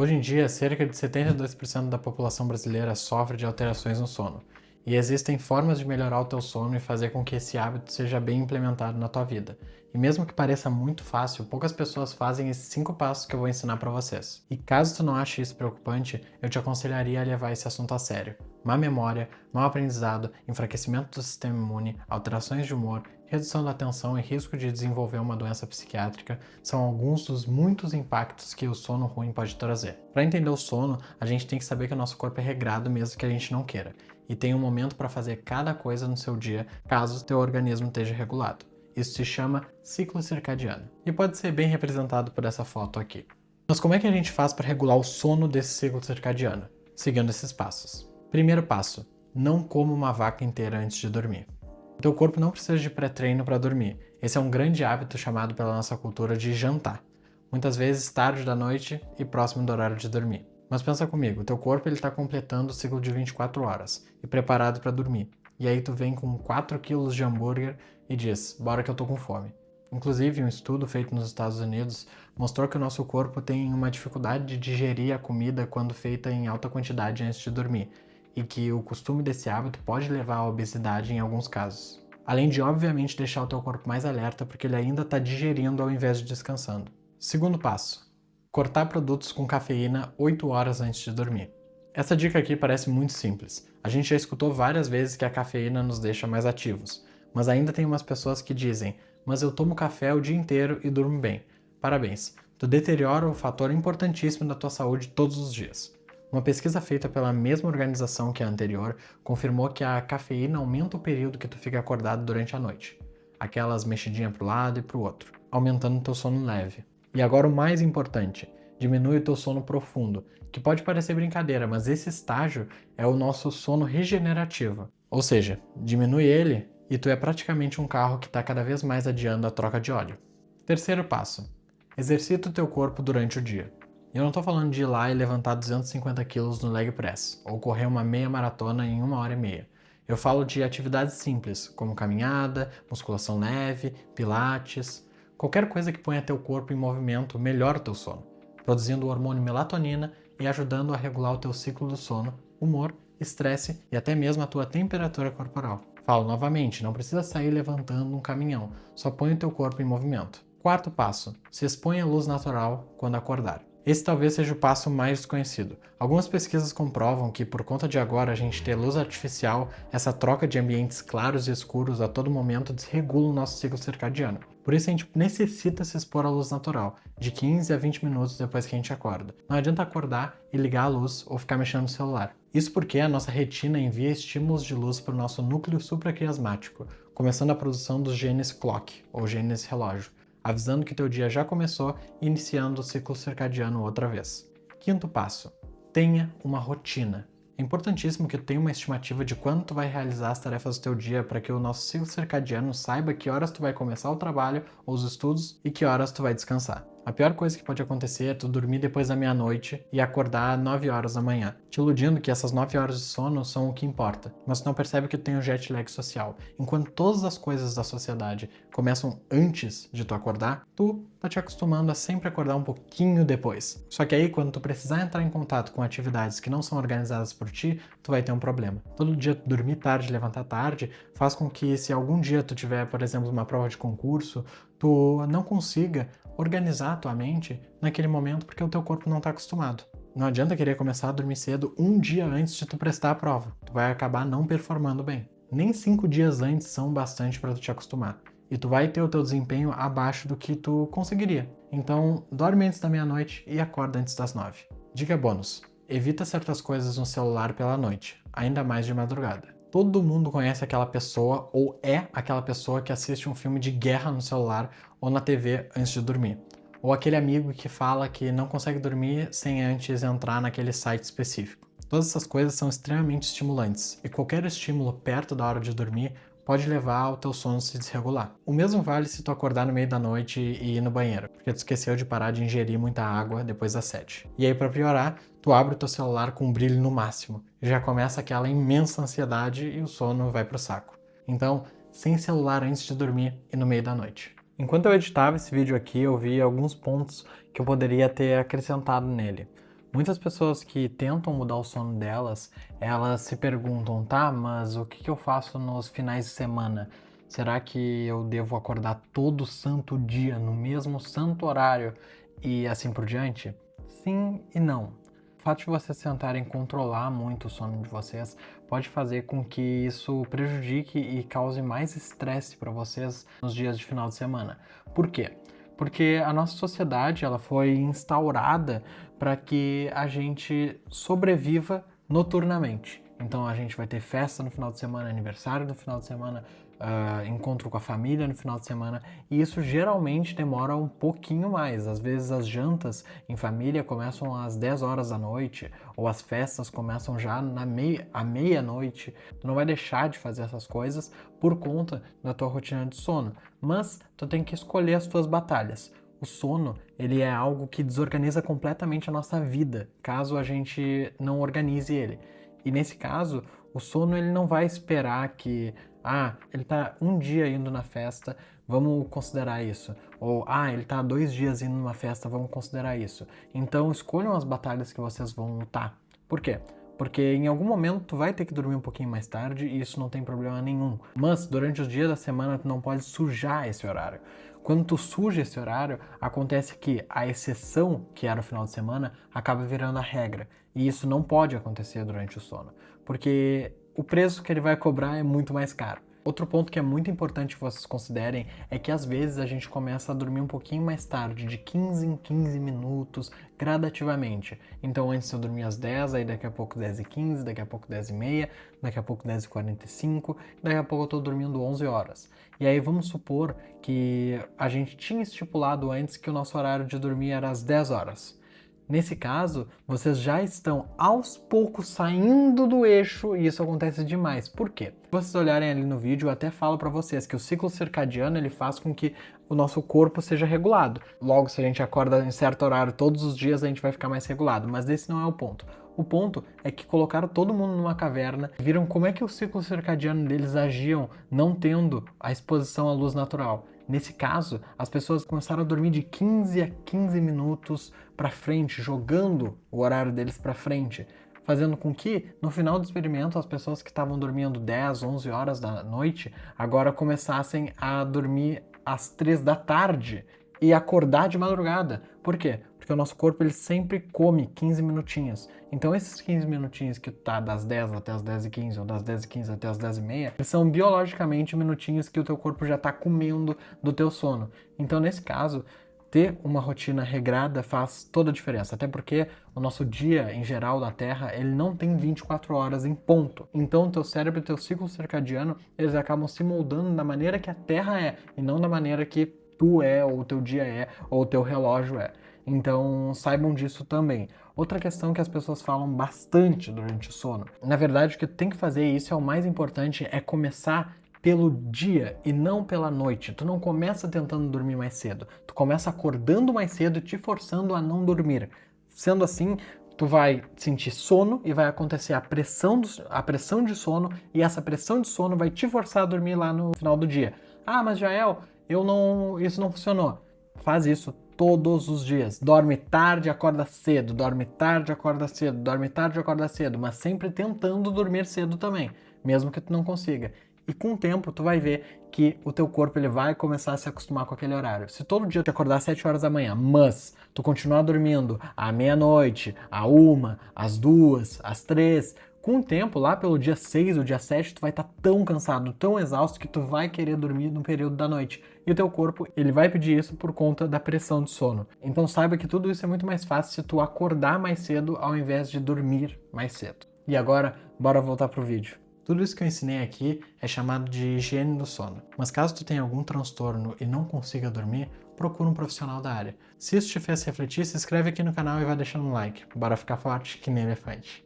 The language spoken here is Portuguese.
Hoje em dia, cerca de 72% da população brasileira sofre de alterações no sono, e existem formas de melhorar o teu sono e fazer com que esse hábito seja bem implementado na tua vida. E mesmo que pareça muito fácil, poucas pessoas fazem esses 5 passos que eu vou ensinar para vocês. E caso tu não ache isso preocupante, eu te aconselharia a levar esse assunto a sério. Má memória, mau aprendizado, enfraquecimento do sistema imune, alterações de humor, redução da atenção e risco de desenvolver uma doença psiquiátrica são alguns dos muitos impactos que o sono ruim pode trazer. Para entender o sono, a gente tem que saber que o nosso corpo é regrado mesmo que a gente não queira, e tem um momento para fazer cada coisa no seu dia caso o teu organismo esteja regulado. Isso se chama ciclo circadiano, e pode ser bem representado por essa foto aqui. Mas como é que a gente faz para regular o sono desse ciclo circadiano? Seguindo esses passos. Primeiro passo: não coma uma vaca inteira antes de dormir. O teu corpo não precisa de pré-treino para dormir. Esse é um grande hábito chamado pela nossa cultura de jantar. Muitas vezes tarde da noite e próximo do horário de dormir. Mas pensa comigo, o teu corpo está completando o ciclo de 24 horas e preparado para dormir. E aí tu vem com 4 quilos de hambúrguer e diz, bora que eu tô com fome. Inclusive, um estudo feito nos Estados Unidos mostrou que o nosso corpo tem uma dificuldade de digerir a comida quando feita em alta quantidade antes de dormir, e que o costume desse hábito pode levar à obesidade em alguns casos. Além de, obviamente, deixar o teu corpo mais alerta porque ele ainda está digerindo ao invés de descansando. Segundo passo: cortar produtos com cafeína 8 horas antes de dormir. Essa dica aqui parece muito simples. A gente já escutou várias vezes que a cafeína nos deixa mais ativos, mas ainda tem umas pessoas que dizem, mas eu tomo café o dia inteiro e durmo bem. Parabéns, tu deteriora o fator importantíssimo da tua saúde todos os dias. Uma pesquisa feita pela mesma organização que a anterior confirmou que a cafeína aumenta o período que tu fica acordado durante a noite. Aquelas mexidinhas para o lado e para o outro, aumentando o teu sono leve. E agora o mais importante, diminui o teu sono profundo, que pode parecer brincadeira, mas esse estágio é o nosso sono regenerativo. Ou seja, diminui ele e tu é praticamente um carro que está cada vez mais adiando a troca de óleo. Terceiro passo: exercita o teu corpo durante o dia. E eu não tô falando de ir lá e levantar 250 quilos no leg press, ou correr uma meia maratona em 1 hora e meia. Eu falo de atividades simples, como caminhada, musculação leve, pilates. Qualquer coisa que ponha teu corpo em movimento melhora o teu sono, produzindo o hormônio melatonina e ajudando a regular o teu ciclo do sono, humor, estresse e até mesmo a tua temperatura corporal. Falo novamente, não precisa sair levantando um caminhão, só põe o teu corpo em movimento. Quarto passo: se expõe à luz natural quando acordar. Esse talvez seja o passo mais desconhecido. Algumas pesquisas comprovam que, por conta de agora a gente ter luz artificial, essa troca de ambientes claros e escuros a todo momento desregula o nosso ciclo circadiano. Por isso a gente necessita se expor à luz natural, de 15 a 20 minutos depois que a gente acorda. Não adianta acordar e ligar a luz ou ficar mexendo no celular. Isso porque a nossa retina envia estímulos de luz para o nosso núcleo supraquiasmático, começando a produção dos genes clock, ou genes relógio, avisando que teu dia já começou e iniciando o ciclo circadiano outra vez. Quinto passo: tenha uma rotina. É importantíssimo que tu tenha uma estimativa de quando tu vai realizar as tarefas do teu dia para que o nosso ciclo circadiano saiba que horas tu vai começar o trabalho ou os estudos e que horas tu vai descansar. A pior coisa que pode acontecer é tu dormir depois da meia-noite e acordar às 9 horas da manhã, te iludindo que essas 9 horas de sono são o que importa, mas tu não percebe que tu tem um jet lag social. Enquanto todas as coisas da sociedade começam antes de tu acordar, tu tá te acostumando a sempre acordar um pouquinho depois. Só que aí, quando tu precisar entrar em contato com atividades que não são organizadas por ti, tu vai ter um problema. Todo dia tu dormir tarde, levantar tarde, faz com que se algum dia tu tiver, por exemplo, uma prova de concurso, tu não consiga organizar a tua mente naquele momento porque o teu corpo não está acostumado. Não adianta querer começar a dormir cedo um dia antes de tu prestar a prova. Tu vai acabar não performando bem. Nem 5 dias antes são bastante para tu te acostumar. E tu vai ter o teu desempenho abaixo do que tu conseguiria. Então, dorme antes da meia-noite e acorda antes das 9. Dica bônus: evita certas coisas no celular pela noite, ainda mais de madrugada. Todo mundo conhece aquela pessoa ou é aquela pessoa que assiste um filme de guerra no celular ou na TV antes de dormir. Ou aquele amigo que fala que não consegue dormir sem antes entrar naquele site específico. Todas essas coisas são extremamente estimulantes e qualquer estímulo perto da hora de dormir pode levar ao teu sono se desregular. O mesmo vale se tu acordar no meio da noite e ir no banheiro, porque tu esqueceu de parar de ingerir muita água depois das 7. E aí, para piorar, tu abre o teu celular com o brilho no máximo, e já começa aquela imensa ansiedade e o sono vai pro saco. Então, sem celular antes de dormir e no meio da noite. Enquanto eu editava esse vídeo aqui, eu vi alguns pontos que eu poderia ter acrescentado nele. Muitas pessoas que tentam mudar o sono delas, elas se perguntam, tá, mas o que eu faço nos finais de semana? Será que eu devo acordar todo santo dia, no mesmo santo horário e assim por diante? Sim e não. O fato de vocês tentarem controlar muito o sono de vocês pode fazer com que isso prejudique e cause mais estresse para vocês nos dias de final de semana. Por quê? Porque a nossa sociedade ela foi instaurada para que a gente sobreviva noturnamente. Então a gente vai ter festa no final de semana, aniversário no final de semana, encontro com a família no final de semana, e isso geralmente demora um pouquinho mais. Às vezes as jantas em família começam às 10 horas da noite, ou as festas começam já à meia-noite. Tu não vai deixar de fazer essas coisas por conta da tua rotina de sono, mas tu tem que escolher as tuas batalhas. O sono, ele é algo que desorganiza completamente a nossa vida, caso a gente não organize ele. E nesse caso, o sono ele não vai esperar que, ele tá um dia indo na festa, vamos considerar isso. Ou, ele tá 2 dias indo numa festa, vamos considerar isso. Então, escolham as batalhas que vocês vão lutar. Por quê? Porque em algum momento tu vai ter que dormir um pouquinho mais tarde e isso não tem problema nenhum. Mas durante os dias da semana tu não pode sujar esse horário. Quando tu suja esse horário, acontece que a exceção, que era o final de semana, acaba virando a regra. E isso não pode acontecer durante o sono, porque o preço que ele vai cobrar é muito mais caro. Outro ponto que é muito importante que vocês considerem é que às vezes a gente começa a dormir um pouquinho mais tarde, de 15 em 15 minutos, gradativamente. Então antes eu dormia às 10, aí daqui a pouco 10h15, daqui a pouco 10h30, daqui a pouco 10h45, daqui a pouco eu tô dormindo 11 horas. E aí vamos supor que a gente tinha estipulado antes que o nosso horário de dormir era às 10 horas. Nesse caso, vocês já estão aos poucos saindo do eixo e isso acontece demais. Por quê? Se vocês olharem ali no vídeo, eu até falo para vocês que o ciclo circadiano ele faz com que o nosso corpo seja regulado. Logo, se a gente acorda em certo horário todos os dias, a gente vai ficar mais regulado, mas esse não é o ponto. O ponto é que colocaram todo mundo numa caverna, viram como é que o ciclo circadiano deles agiam não tendo a exposição à luz natural. Nesse caso, as pessoas começaram a dormir de 15 a 15 minutos para frente, jogando o horário deles para frente, fazendo com que, no final do experimento, as pessoas que estavam dormindo 10, 11 horas da noite, agora começassem a dormir às 3 da tarde e acordar de madrugada. Por quê? Porque o nosso corpo ele sempre come 15 minutinhos. Então esses 15 minutinhos que tu tá das 10 até as 10h15 ou das 10h15 até as 10h30, eles são biologicamente minutinhos que o teu corpo já tá comendo do teu sono. Então nesse caso, ter uma rotina regrada faz toda a diferença, até porque o nosso dia, em geral, na Terra, ele não tem 24 horas em ponto. Então, o teu cérebro e teu ciclo circadiano, eles acabam se moldando da maneira que a Terra é, e não da maneira que tu é, ou o teu dia é, ou o teu relógio é. Então, saibam disso também. Outra questão que as pessoas falam bastante durante o sono. Na verdade, o que tu tem que fazer, e isso é o mais importante, é começar pelo dia e não pela noite. Tu não começa tentando dormir mais cedo. Tu começa acordando mais cedo e te forçando a não dormir. Sendo assim, tu vai sentir sono e vai acontecer a pressão de sono, e essa pressão de sono vai te forçar a dormir lá no final do dia. Mas Jael, isso não funcionou. Faz isso todos os dias. Dorme tarde, acorda cedo. Dorme tarde, acorda cedo. Dorme tarde, acorda cedo. Mas sempre tentando dormir cedo também, mesmo que tu não consiga. E com o tempo, tu vai ver que o teu corpo ele vai começar a se acostumar com aquele horário. Se todo dia tu acordar às 7 horas da manhã, mas tu continuar dormindo à meia-noite, à 1, às 2, às 3, com o tempo, lá pelo dia 6 ou dia 7, tu vai estar tão cansado, tão exausto, que tu vai querer dormir no período da noite. E o teu corpo, ele vai pedir isso por conta da pressão de sono. Então saiba que tudo isso é muito mais fácil se tu acordar mais cedo ao invés de dormir mais cedo. E agora, bora voltar pro vídeo. Tudo isso que eu ensinei aqui é chamado de higiene do sono. Mas caso tu tenha algum transtorno e não consiga dormir, procura um profissional da área. Se isso te fez refletir, se inscreve aqui no canal e vai deixando um like. Bora ficar forte que nem elefante.